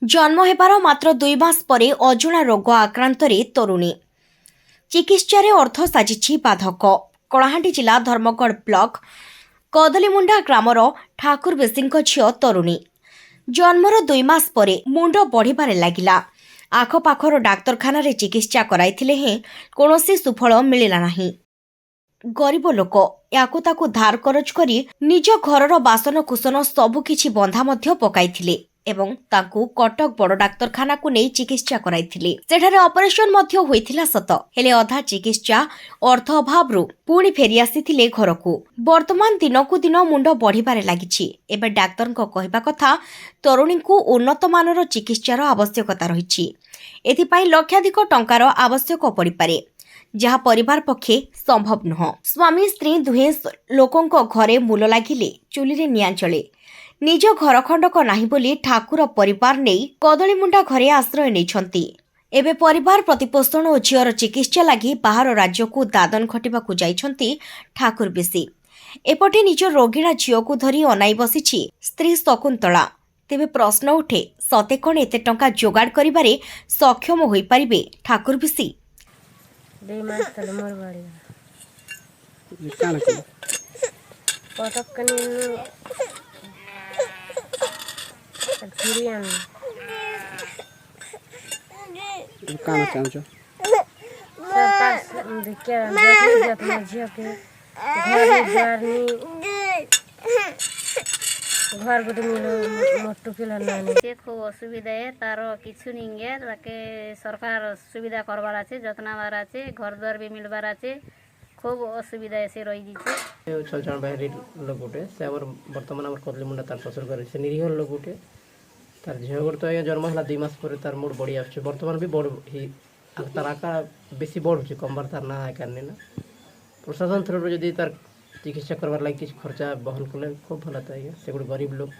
जन्म हेबार मात्र 2 मास परे अजणा रोग आक्रांतरे तरुणी चिकित्सा अर्थ साजिछि बाधक। कलाहांडी जिला धर्मगढ़ ब्लॉक कदलीमुंडा ग्रामर ठाकुर बेसिंक झियो तरुणी जन्मर 2 मास परे मुंड बढ़िबारे लागिला। आखपाखर डाक्तरखाना रे चिकित्सा कराइथिले हें कोनोसी सुफल मिलिला नाही। गरीब लोक याकु ताकु धार करज करी निज घरर बासन कुसन सबुकिछि बंधा मध्य पकाइथिले एवं ताकु कटक बड़ डाक्तरखाना को नहीं चिकित्सा कराइथिले। सेठारे ऑपरेशन मध्य होइथिला सत, हेले अधा चिकित्सा अर्थ अभावरु पुणी फेरी आसीथिले घरकू। वर्तमान दिनकू दिन मुंड बढ़िबारे लागिछि। एबे डाक्तरक कहिबा कथा तरुणी को उन्नत मानर चिकित्सार आवश्यकता रहिछि। एथिपाई लक्षाधिक टंकार आवश्यक पड़िपारे, जहा परिवार पक्षे संभव नुह। स्वामी स्त्री दुहे लोकंक घरे मूल लागिले चुलीरे नियां चले। निज घर खंडक नाही बोली ठाकुर परिवार नहीं कदलीमुंडा घरे आश्रय नेछंती। एबे परिवार प्रतिपोषण और झीर चिकित्सा लगी बाहर राज्य को दादन खटिबाकू जाइछंती ठाकुर बेसी। एपटे निज रोगिणा झील को धरी अनाई बसिछि स्त्री शकुंतला। तेबे प्रश्न उठे, सते कण एते टंका जोगाड़ करिबारे सक्षम होई परिबे ठाकुर बेसी? काम चाहूँ घर गोटे मोटू पिला से खूब असुविधा है तार किछु नहीं है ताके सरकार सुविधा करवार আছে যত্নবার আছে घर द्वार भी मिलबार আছে खूब असुविधा से रही दिछे। 6 जन बाहरी लोक गोटे से आवर वर्तमान आवर कदलीमुंडा तार ससुर करे से निरीह लोक गोटे तार झियो गोटे तो जन्म हला 2 मास पर तार मूड बढ़ी आछे। वर्तमान भी बड़ ही तार आकार बेसी बड़ होचे कमबार तार ना आकारने ना प्रशासन थ्रू जदी तार चिकित्सा करवार लागि किछ खर्चा बहन कले खूब भला ताइए। से गोटे गरीब लोक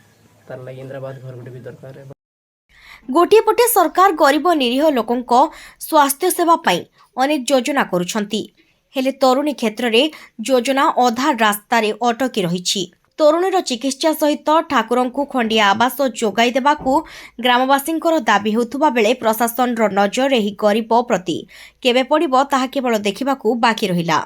तार लागि इंदिरावास घर गोटे भी दरकार है। गोटे पटे सरकार गरीब निरीह लोकंक स्वास्थ्य सेवा पाई अनेक योजना करुछंती, हेले तरुणी क्षेत्र रे योजना अधा रास्तारे अटकी रहिछि। तरुणीर चिकित्सा सहित ठाकुरंकु खंडिया आवास जोगाई देबाकू ग्रामवासींकर दाबी होउथुबा बेले प्रशासनर नजर एही गरीब प्रति केबे पड़िबो ताहा केवल देखिबाकू बाकी रहिला।